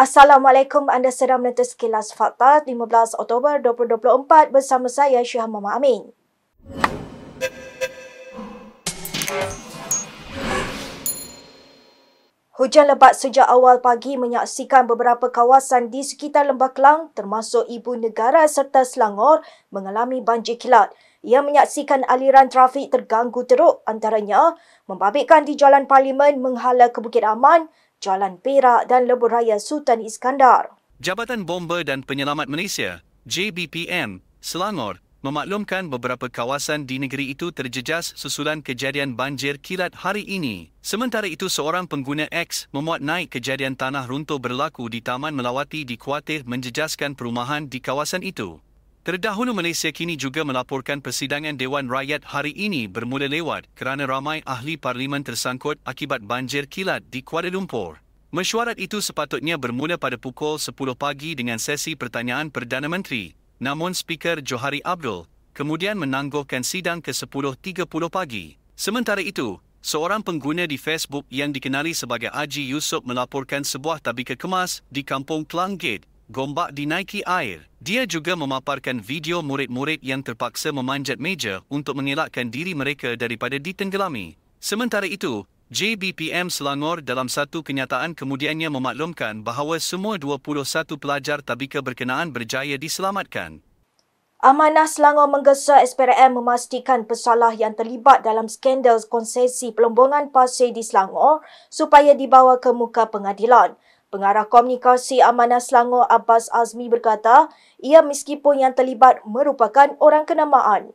Assalamualaikum, anda sedang menonton Sekilas Fakta 15 Oktober 2024 bersama saya Syah Muhammad Amin. Hujan lebat sejak awal pagi menyaksikan beberapa kawasan di sekitar Lembah Kelang termasuk Ibu Negara serta Selangor mengalami banjir kilat. Ia menyaksikan aliran trafik terganggu teruk, antaranya membabitkan di Jalan Parlimen menghala ke Bukit Aman, Jalan Perak dan Lebuh Raya Sultan Iskandar. Jabatan Bomba dan Penyelamat Malaysia, JBPM, Selangor, memaklumkan beberapa kawasan di negeri itu terjejas susulan kejadian banjir kilat hari ini. Sementara itu, seorang pengguna X memuat naik kejadian tanah runtuh berlaku di Taman Melawati dikhuatir menjejaskan perumahan di kawasan itu. Terdahulu, Malaysia kini juga melaporkan persidangan Dewan Rakyat hari ini bermula lewat kerana ramai ahli parlimen tersangkut akibat banjir kilat di Kuala Lumpur. Mesyuarat itu sepatutnya bermula pada pukul 10 pagi dengan sesi pertanyaan Perdana Menteri. Namun Speaker Johari Abdul kemudian menangguhkan sidang ke 10.30 pagi. Sementara itu, seorang pengguna di Facebook yang dikenali sebagai Haji Yusof melaporkan sebuah tabika kemas di Kampung Klang Gate, Gombak dinaiki air. Dia juga memaparkan video murid-murid yang terpaksa memanjat meja untuk mengelakkan diri mereka daripada ditenggelami. Sementara itu, JBPM Selangor dalam satu kenyataan kemudiannya memaklumkan bahawa semua 21 pelajar tabika berkenaan berjaya diselamatkan. Amanah Selangor menggesa SPRM memastikan pesalah yang terlibat dalam skandal konsesi pelombongan pasir di Selangor supaya dibawa ke muka pengadilan. Pengarah komunikasi Amanah Selangor Abbas Azmi berkata, ia meskipun yang terlibat merupakan orang kenamaan.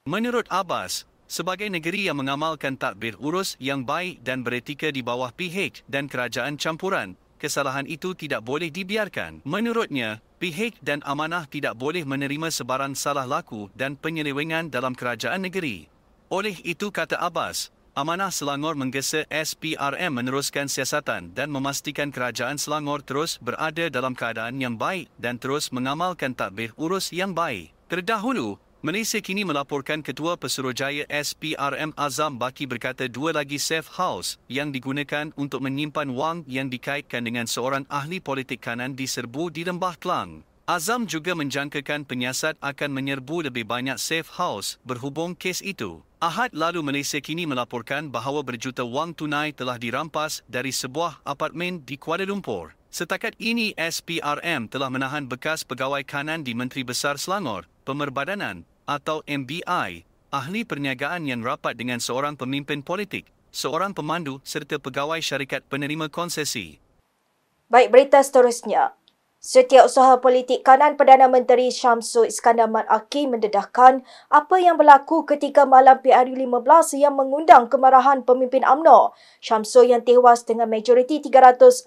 Menurut Abbas, sebagai negeri yang mengamalkan tadbir urus yang baik dan beretika di bawah PH dan kerajaan campuran, kesalahan itu tidak boleh dibiarkan. Menurutnya, PH dan Amanah tidak boleh menerima sebarang salah laku dan penyelewengan dalam kerajaan negeri. Oleh itu, kata Abbas, Amanah Selangor menggesa SPRM meneruskan siasatan dan memastikan kerajaan Selangor terus berada dalam keadaan yang baik dan terus mengamalkan tadbir urus yang baik. Terdahulu, Malaysia kini melaporkan Ketua Pesuruhjaya SPRM Azam Baki berkata dua lagi safe house yang digunakan untuk menyimpan wang yang dikaitkan dengan seorang ahli politik kanan diserbu di Lembah Kelang. Azam juga menjangkakan penyiasat akan menyerbu lebih banyak safe house berhubung kes itu. Ahad lalu, Malaysia kini melaporkan bahawa berjuta wang tunai telah dirampas dari sebuah apartmen di Kuala Lumpur. Setakat ini, SPRM telah menahan bekas pegawai kanan di Menteri Besar Selangor, Pemerbadanan atau MBI, ahli perniagaan yang rapat dengan seorang pemimpin politik, seorang pemandu serta pegawai syarikat penerima konsesi. Baik, berita seterusnya. Setiausaha Politik Kanan Perdana Menteri Syamsul Iskandar Mat Aki mendedahkan apa yang berlaku ketika malam PRU15 yang mengundang kemarahan pemimpin UMNO. Syamsul yang tewas dengan majoriti 348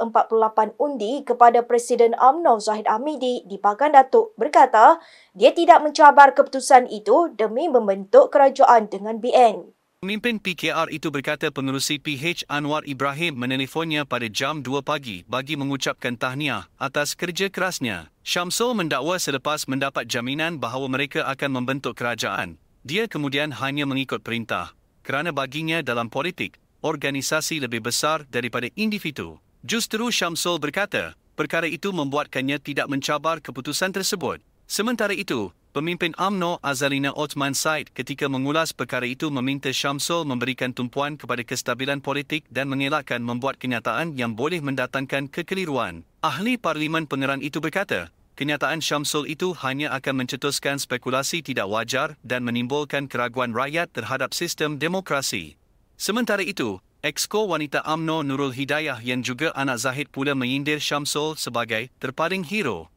undi kepada Presiden UMNO Zahid Hamidi di Pagan Datuk berkata dia tidak mencabar keputusan itu demi membentuk kerajaan dengan BN. Pemimpin PKR itu berkata pengerusi PH Anwar Ibrahim menelefonnya pada jam 2 pagi bagi mengucapkan tahniah atas kerja kerasnya. Syamsul mendakwa selepas mendapat jaminan bahawa mereka akan membentuk kerajaan, dia kemudian hanya mengikut perintah kerana baginya dalam politik, organisasi lebih besar daripada individu. Justeru Syamsul berkata, perkara itu membuatkannya tidak mencabar keputusan tersebut. Sementara itu, pemimpin UMNO Azalina Othman Said ketika mengulas perkara itu meminta Syamsul memberikan tumpuan kepada kestabilan politik dan mengelakkan membuat kenyataan yang boleh mendatangkan kekeliruan. Ahli Parlimen Pengeran itu berkata, kenyataan Syamsul itu hanya akan mencetuskan spekulasi tidak wajar dan menimbulkan keraguan rakyat terhadap sistem demokrasi. Sementara itu, Exco wanita UMNO Nurul Hidayah yang juga anak Zahid pula menyindir Syamsul sebagai terpaling hero.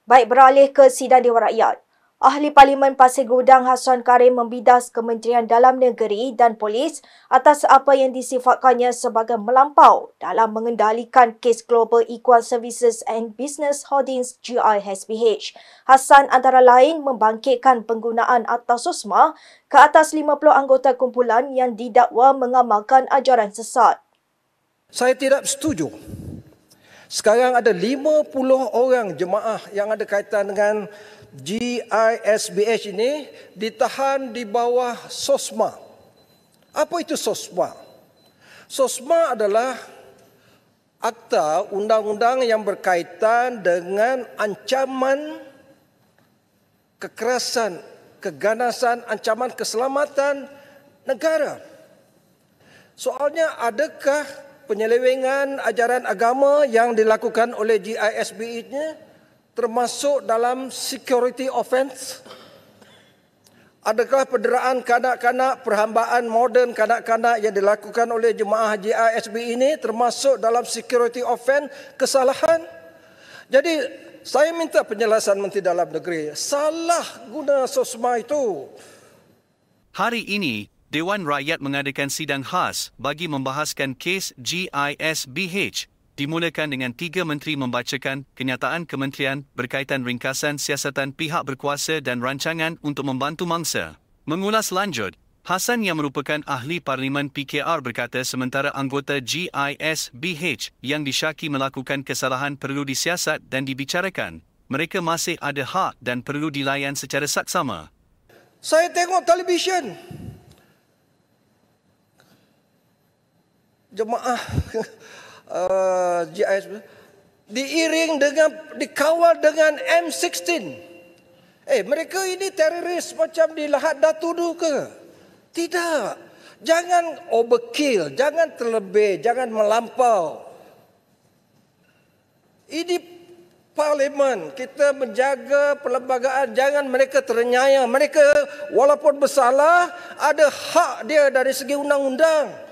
Baik, beralih ke sidang Dewan Rakyat. Ahli Parlimen Pasir Gudang Hassan Karim membidas Kementerian Dalam Negeri dan Polis atas apa yang disifatkannya sebagai melampau dalam mengendalikan kes Global Equal Services and Business Holdings GISBH. Hassan antara lain membangkitkan penggunaan Akta SOSMA ke atas 50 anggota kumpulan yang didakwa mengamalkan ajaran sesat. Saya tidak setuju. Sekarang ada 50 orang jemaah yang ada kaitan dengan GISBH ini ditahan di bawah SOSMA. Apa itu SOSMA? SOSMA adalah akta undang-undang yang berkaitan dengan ancaman kekerasan, keganasan, ancaman keselamatan negara. Soalnya, adakah penyelewengan ajaran agama yang dilakukan oleh GISB ini termasuk dalam security offence? Adakah penderaan kanak-kanak, perhambaan moden kanak-kanak yang dilakukan oleh jemaah GISB ini termasuk dalam security offence, kesalahan? Jadi, saya minta penjelasan Menteri Dalam Negeri. Salah guna SOSMA itu. Hari ini, Dewan Rakyat mengadakan sidang khas bagi membahaskan kes GISBH. Dimulakan dengan 3 menteri membacakan kenyataan kementerian berkaitan ringkasan siasatan pihak berkuasa dan rancangan untuk membantu mangsa. Mengulas lanjut, Hassan yang merupakan ahli Parlimen PKR berkata sementara anggota GISBH yang disyaki melakukan kesalahan perlu disiasat dan dibicarakan, mereka masih ada hak dan perlu dilayan secara saksama. Saya tengok televisyen. Jemaah GISB diiring dengan, dikawal dengan M16. Mereka ini teroris macam di Lahad Datu dulu ke? Tidak. Jangan overkill, jangan terlebih, jangan melampau. Ini parlimen, kita menjaga perlembagaan, jangan mereka ternyaya. Mereka walaupun bersalah, ada hak dia dari segi undang-undang.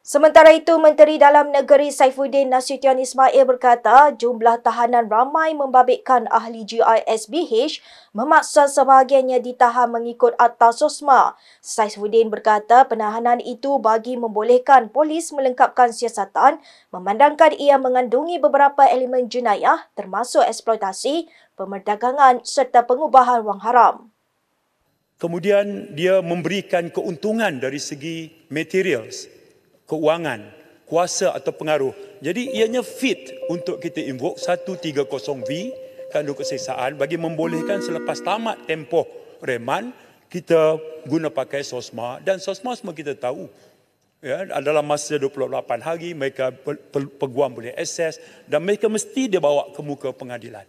Sementara itu, Menteri Dalam Negeri Saifuddin Nasution Ismail berkata jumlah tahanan ramai membabitkan ahli GISBH memaksa sebahagiannya ditahan mengikut Akta SOSMA. Saifuddin berkata penahanan itu bagi membolehkan polis melengkapkan siasatan memandangkan ia mengandungi beberapa elemen jenayah termasuk eksploitasi, pemerdagangan serta pengubahan wang haram. Kemudian dia memberikan keuntungan dari segi materials, keuangan, kuasa atau pengaruh. Jadi ianya fit untuk kita invoke 130V kanun keseksaan bagi membolehkan selepas tamat tempoh reman kita guna pakai SOSMA, dan SOSMA semua kita tahu ya, dalam masa 28 hari mereka peguam boleh akses dan mereka mesti dibawa ke muka pengadilan.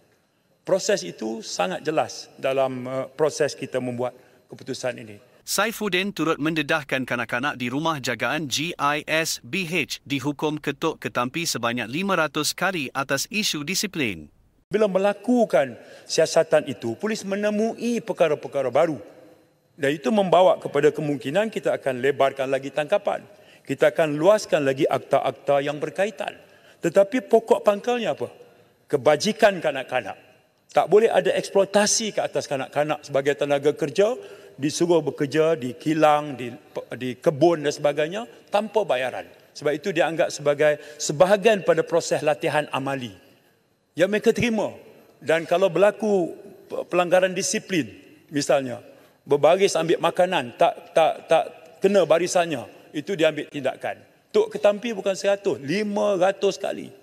Proses itu sangat jelas dalam proses kita membuat keputusan ini. Saifuddin turut mendedahkan kanak-kanak di rumah jagaan GISBH dihukum ketuk ketampi sebanyak 500 kali atas isu disiplin. Bila melakukan siasatan itu, polis menemui perkara-perkara baru. Dan itu membawa kepada kemungkinan kita akan lebarkan lagi tangkapan. Kita akan luaskan lagi akta-akta yang berkaitan. Tetapi pokok pangkalnya apa? Kebajikan kanak-kanak. Tak boleh ada eksploitasi ke atas kanak-kanak sebagai tenaga kerja, disuruh bekerja di kilang, di kebun dan sebagainya tanpa bayaran. Sebab itu dianggap sebagai sebahagian pada proses latihan amali yang mereka terima. Dan kalau berlaku pelanggaran disiplin, misalnya berbaris ambil makanan tak kena barisannya, itu diambil tindakan. Tok ketampi bukan 100, 500 kali.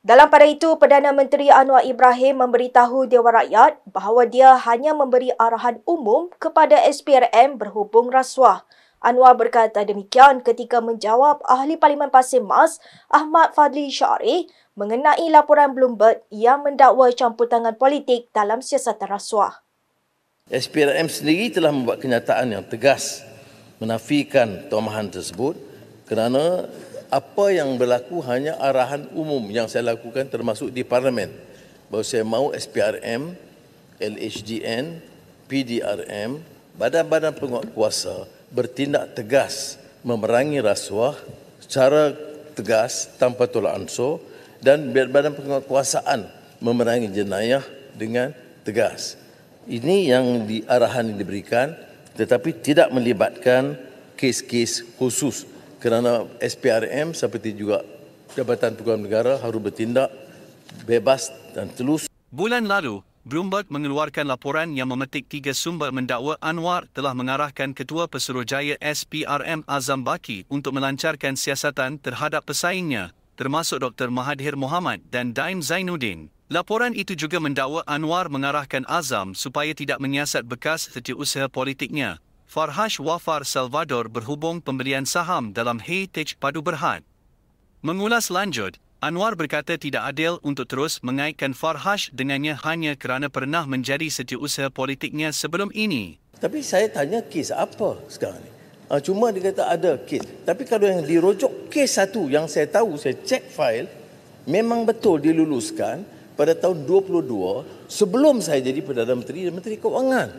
Dalam pada itu, Perdana Menteri Anwar Ibrahim memberitahu Dewan Rakyat bahawa dia hanya memberi arahan umum kepada SPRM berhubung rasuah. Anwar berkata demikian ketika menjawab Ahli Parlimen Pasir Mas Ahmad Fadli Syarih mengenai laporan Bloomberg yang mendakwa campur tangan politik dalam siasatan rasuah. SPRM sendiri telah membuat kenyataan yang tegas menafikan tomahan tersebut kerana apa yang berlaku hanya arahan umum yang saya lakukan termasuk di Parlimen. Bahawa saya mahu SPRM, LHDN, PDRM, badan-badan penguat kuasa bertindak tegas memerangi rasuah secara tegas tanpa tolak ansur dan badan penguatkuasaan memerangi jenayah dengan tegas. Ini yang arahan yang diberikan tetapi tidak melibatkan kes-kes khusus. Kerana SPRM seperti juga Jabatan Peguam Negara harus bertindak bebas dan telus. Bulan lalu, Bloomberg mengeluarkan laporan yang memetik 3 sumber mendakwa Anwar telah mengarahkan Ketua Pesuruhjaya SPRM Azam Baki untuk melancarkan siasatan terhadap pesaingnya, termasuk Dr. Mahathir Mohamad dan Daim Zainuddin. Laporan itu juga mendakwa Anwar mengarahkan Azam supaya tidak menyiasat bekas setiausaha politiknya, Farhash Wafar Salvador berhubung pembelian saham dalam Heritage Padu Berhad. Mengulas lanjut, Anwar berkata tidak adil untuk terus mengaitkan Farhash dengannya hanya kerana pernah menjadi setiausaha politiknya sebelum ini. Tapi saya tanya kes apa sekarang ni? Cuma dia kata ada kes. Tapi kalau yang dirujuk kes satu yang saya tahu, saya cek file, memang betul diluluskan pada tahun 22 sebelum saya jadi Perdana Menteri dan Menteri Kewangan.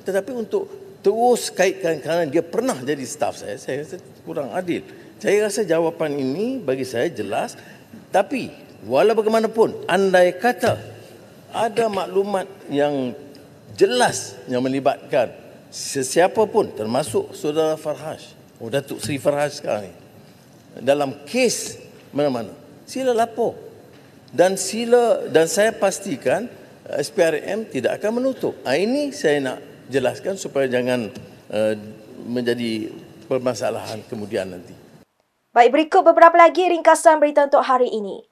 Tetapi untuk terus kaitkan kerana dia pernah jadi staf saya rasa kurang adil. Saya rasa jawapan ini bagi saya jelas. Tapi walau bagaimanapun, andai kata ada maklumat yang jelas yang melibatkan sesiapa pun termasuk saudara Farhash, Datuk Seri Farhash sekarang ni, dalam kes mana-mana, sila lapor. Dan saya pastikan SPRM tidak akan menutup. Ini saya nak jelaskan supaya jangan menjadi permasalahan kemudian nanti. Baik, berikut beberapa lagi ringkasan berita untuk hari ini.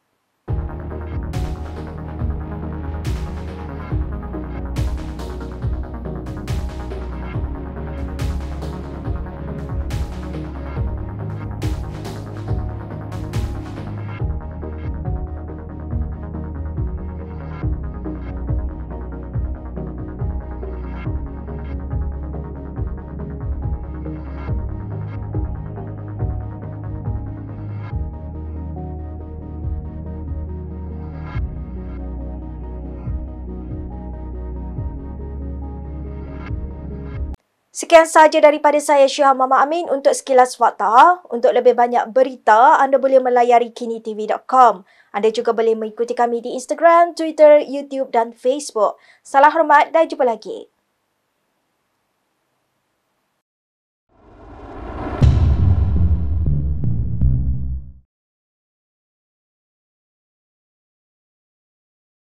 Sekian sahaja daripada saya, Syihah Mama Amin untuk Sekilas Fakta. Untuk lebih banyak berita, anda boleh melayari kinitv.com. Anda juga boleh mengikuti kami di Instagram, Twitter, YouTube dan Facebook. Salam hormat dan jumpa lagi.